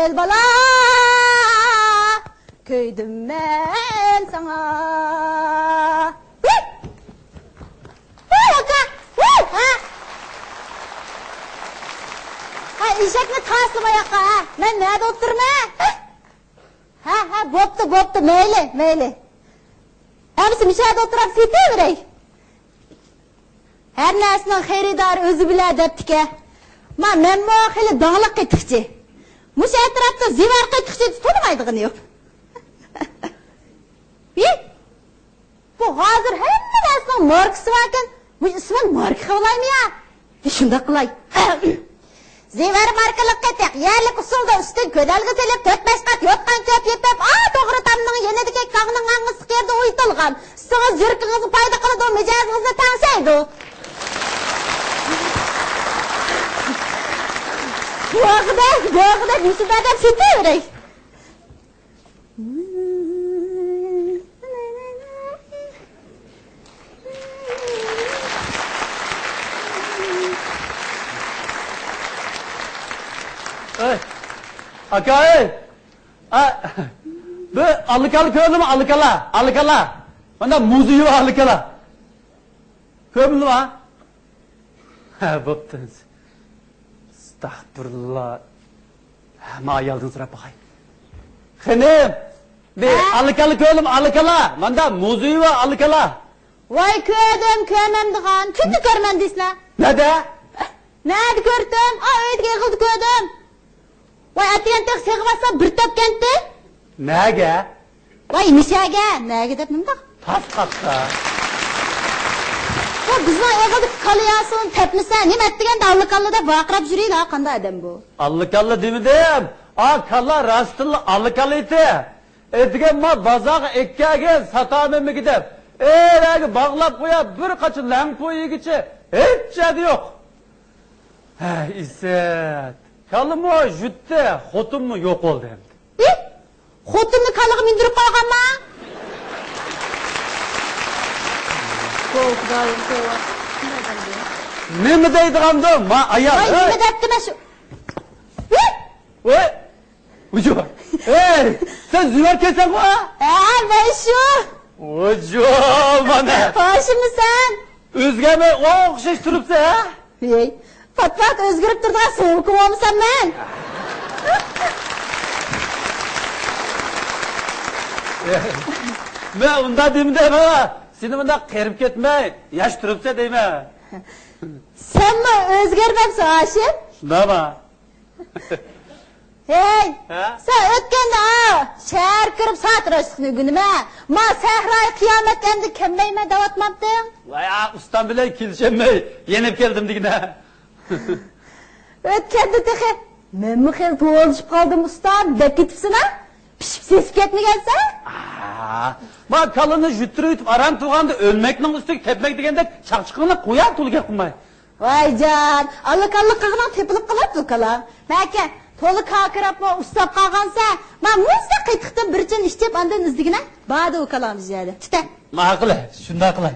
el bala, köydüm ben sana. Ha, işekni taslım ayakka, ha. Ben nerede oturma? Ha, boptu, meyli. Hemisi müşahede oturup seyteverey. Her nersinin xeyridarı özü bile deptike. Ma, men bu xili dağlık qetikçi. Muş etrafta zivar qetikçi tutulmaydığını yok. Bu hazır hemen nersinin markası varken, bu ismin markı olayım ya. Şunda qılay. Zivar markalık qetik, yerlik usulda üstün ködelgi selip, 4-5 kat yotkan köp yepep, doğru tamının yenedike kağının ağını sıkırdı uyutulgan. Sığız yürkünüzü payda kılıdı o mecazınızı tansaydı. Bu akıda bir süperden sütü verey. Aka bu alıkalı köylü mü alıkala. Bana muzu yuva alıkala. Köylü mü ha? Ha boptunuz. Estağfurullah. Ma yaldın sıra bakay. Hanım. De alıkalı köylü mü alıkala. Bana muzu yuva alıkala. Vay köymemdiğen. Tütü körmendisine. Nede? Nerede gördüm? Öyle yıkıldı gördüm. Vay atiyen tek seğmasa bir top kenti. Nege? Vay nişege. Nege dedim da. Tas katta. Bu bizden yıkıldık kalıyasın tepmisen. Nem ettigen de allıkallı da bakrap jüriyle ha kanda adam bu. Allıkallı demedim. Kalla rastıllı allıkalıydı. Etken ma bazak ekkege satamemi gidip. Eğer bağlap koya bir kaçı lan koyu geçi. Hiç şey yok. İzzet. Kalım o jütte, xotum mu yok oldu hem de. Xotumni kalığı mindirip kalgan mı? Ne mi deydi gamdı? Ma ayar. Vay ne mi deydi ben şu? Vay. Ucu. Sen züver kesen mi ha? Ben şu. Ucu bana. Hoş mu sen? Üzgeme okşaş turupsa ha? Pat özgürüp durduğuna soğukum olmuşsam ben. Ben onda deyim de ha. Seni bunda kerip ketme. Yaş turupsa deyme. Sen mi özgürmemsin Haşim? Şunda mı? Sen ötken de şehir kırıp saat röşkünü günüme. Ma sehrayı kıyamet kendi kemmeyime davatmaptın. Vay ustam bile kilişemey. Yenip geldim digine. Ötken de teki. Men mi xel tuğuluşup kaldım ustam. Dep gitipsin ha? Pişip sesip ketmi gelse? Ma kalını jüttürüyütüp aran tuğandı ölmeknin üstü tepmek degende çakçıkına koyar tulge kılmay. Vay can. Allık kağına tepilip kalar tulkalar. Belki tolu kakırap mı ustap kalgansa. Ma muzda kıytıkta bir can iştep andan izdigine. Bağda ukalamız yani. Tüte. Ma akıllı. Şunda akıllı.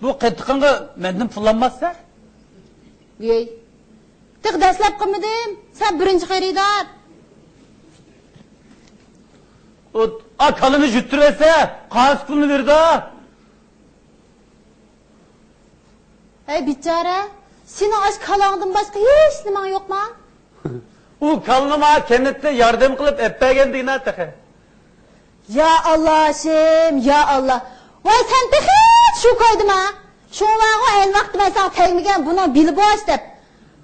Bu kıytıkını menden pullanmazsa? Tık deslep kımıdım. Sen birinci xeridar. Kalını jüttürese kaç pulunu verdi ha? Bicara. Senin aşk kalağından başka hiç niman yok mu? O kalınıma kendine yardım kılıp epeygen dine tıkı. Ya Allah Haşim, ya Allah. Vay sen de hiç şu koydum ha. Şun vağı en vakti ben sana tegmigen bunu bilip boş dep.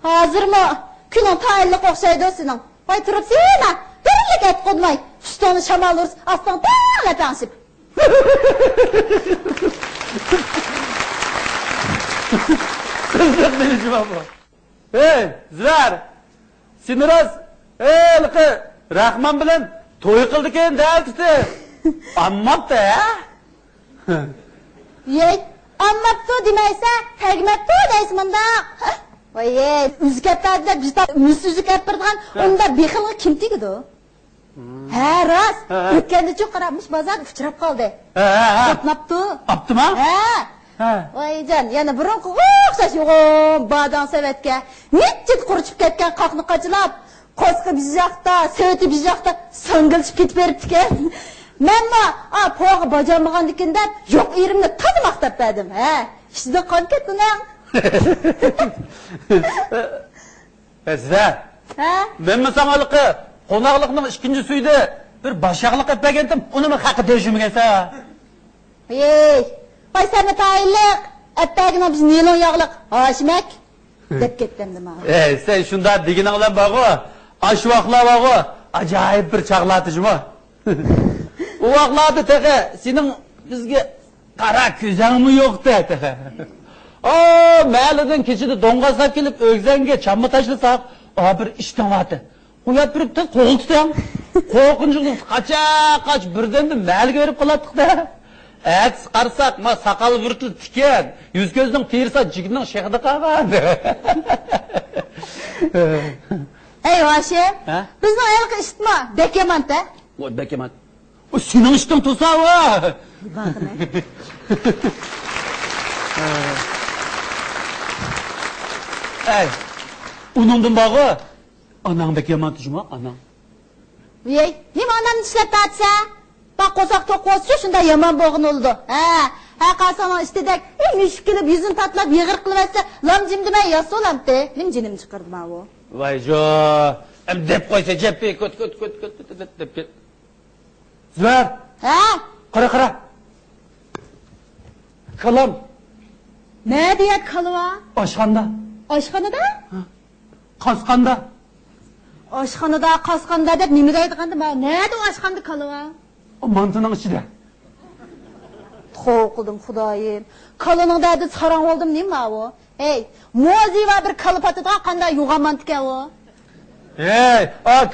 Hazır mı? Günün tayillik okşaydı senin. Vay turup seyme. Birlik et kodmay. Üstünü şamalırız. Aslan tağla tansip. Kızım benim cuma bu. Züver. Siniraz. Lıkı. Rahman bilen toy kıldık en değer tutu. Anmaptı ya. Anmaptı demeyse tegmeptı deysin bunda. Vay üzük etlerdi bizde müsüzük ettirdiğin onda bir xilga kim tegdi o? He rast. Ötkende çok qarabmış bazar uçrab qoldi. Qatnaptı. Aptı mı? He. Voyjon, yana burunqi o'xshash yo'g'on badon savatga nechit qurchib ketgan qoqni qachilab, qo'sqi bizjoqda, sevti bizjoqda singilchib ketib beribdi-kan. Menma, po'g'i bajarmagandikin deb, yo'q erimni toza maqtab berdim, ha. Ishda qon ketdi-na. Sizlar. Menma sanaliqi qo'noqliqning ikkinchi suyida bir boshaqliq qilib bergandim, uni haqi dejimigansa. Voy seni tayinliq, attagina biz nilon yog'liq, Hoshimak deb ketdim men. Sen shunda degining bilan bog'i, ashvoqlar bog'i, ajoyib bir chaqlatishmi? U vaqtlarda taqa sening bizga qara ko'zingmi yo'qda taqa. Ma'lidan kechida do'ng'aslab kelib o'g'zangga chamma tashlasak, bir ishtonati. Qo'yib turibdi, qo'g'ilsam, qo'rqinchlik qacha birdan ma'lga berib qoladiq-da. Aks qarsak, ma saqal burtil tikan, yuz ko'zning tersa jigning shehida qolgan. Ey Hoshim, bizning ayolga ishtma, bekamanta. Voy bekamant. O sening ishting to'sa-va. Ey, uningdan bog'i, anang bekamantishmi, anang? Voy, nima onamni ishlab tatsa? Bak qo'soq to'qo'si shunda yomon bo'g'in oldi. Ha qasamon istedak, mushuk kelib yuzini tatlab yig'ir qilmasa, lomjim demay yasolamdi. Nim jinim chiqirdi men bu. Voy jo, deb qo'ysa jeppi ko't deb ket. Zvar. Qara. Kalam. Ne deyat kalva? Oshxonada. Oshxonada? Qasqanda. Oshxonada deb nima deydiganda men neda oshxonada kalva? O mantıning ichida. Qo'rqdim xudoyim. Kaloning dadi sarang oldim nima bu? Ey, mo'ziva bir kalpatida qanday yo'g'amantika u? Ey,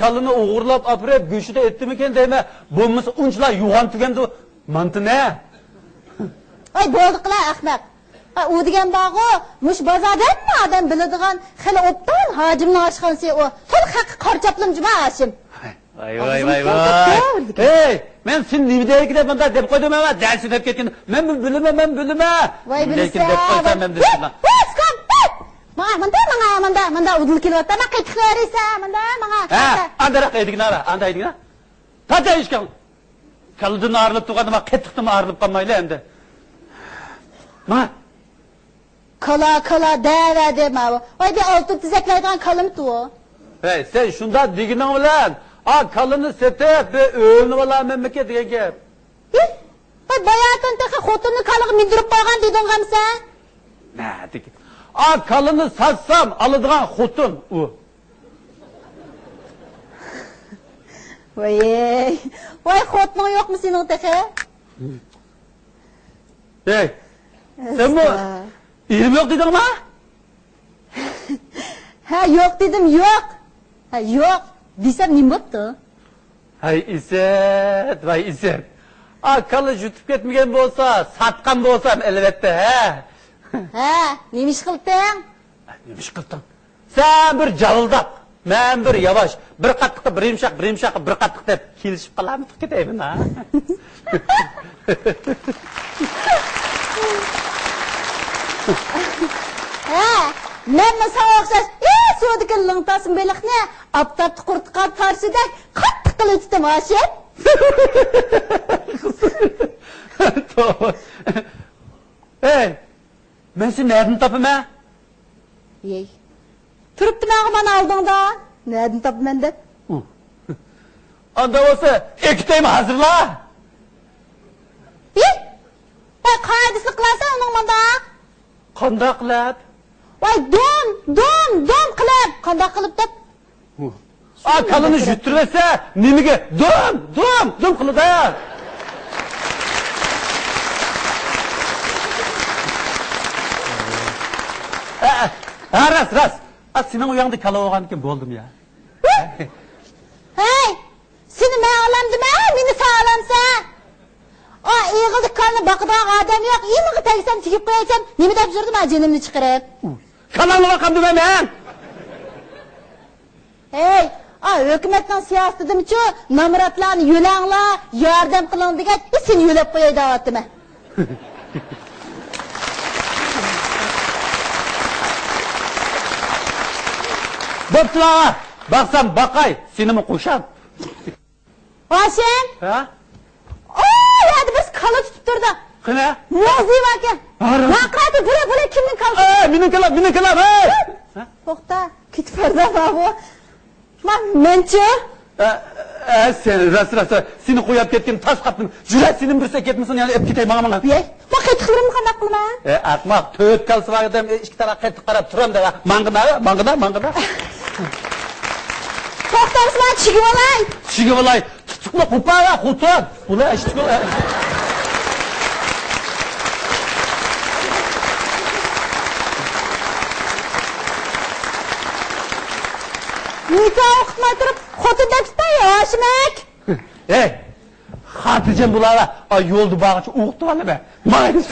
kalını o'g'irlab apirib go'shida etdimikan deyma, bo'lmasa unchalar yo'g'antiganda mantı ne? Ay bo'ldi qila ahmaq. U degan bog'i mush bozordan odam biladigan xili o'pdan hojimning oshxonasi u. To'l haqqi qarchaplimjima Hashim. Vay. Hey, men sen nima deydi bunda deb qo'ydim ama darsi deb ketgan. Men bilma. Voy bilsa. Deb qo'ysam men bilsam. Manda udul kelyapti. Men qaytqaraysa, manga. Andara qaydigina. Tata ishkan. Kaldan arilib turganda men qaytdim arilib qolmayli endi. Ma Kala davade ma. Voy bir olti tizaklaydigan kalimti u. Hey, sen shunda degining bilan kalını setep ve öğünü valla memleket diye gel. Bayatın tıkı xotunni kalığı mindirip koygan dedin gamsa? Ne deki? Kalını satsam alıdığan xotun o. Vay xotunun yok mu senin tıkı? Hey, sen bu ilim yok dedin mi? Yok dedim yok. Yok. Desem ne yaptı? Hay İzzet. Kalı jutup ketmegen bolsa, satkan bolsam elbette Neymiş kıldın? Neymiş kıldın? Sen bir jalıldak, men bir yavaş, bir qattiqqa bir yumshoq, bir qattiq deb kelishib qolamiz ketaymi ha? Men sana o'xshash, suvdagi lingtasin beliqni aptatni qurtqab tarsidak qattiq qilib tutdim Hashim. Hey, men seni nereden topaman? Ey, turibdi mana oldingda. Nereden topaman deb? Anda olsa, ikkitaymi hazırla? Qaydisi qilasan uning manda? Qanday qilib? Voy don qilib, qanday qilib deb? Kalını juttirsa, nimaga don qilib Ras. Senin uyanda kala olganken boldum ya. Hey, seni men olamdim meni sağlamsa. Eğildik kanını bakıdan adam yok. İyi tegsem tikip koyaysam, nemi dep jurdim jenimni chiqirib. Kalanı bakamdım ben. Hey, hökumetning siyosatimichu namuratlarni yo'langlar, yordam qiling degan, seni yo'lab qo'yay deyaptimi? Bopsula, baksam bakay, seni mi kuşan? Oşen. Ha? Oy, hadi biz kalı tutup durdu. Kına? Muazzim aka. Ara. Naqati, bula kimning kalı? Minin kalam, hey! To'xta, ketib bordi bu. Menchi. Sen, rasa, seni koyup ketken taş kaptın, jüret senin birse ketmişsin yani, hep gitey bana. Bey, bak qetqilarim qanday qilma? Akmak, töt kalsı var edem, iki taraf qetib qarab turam da, mangıda. To'xtamiz, men chigib olay. Chigib olay, tutukla qupaya, qutun. Bula ishtiqol. Nikah o'qitmay turib, xotin deb tutay, Hoshimik. Ey, Hatice'm bulara, yo'ldu bağıcı, uğuttu valla be. Mağayız.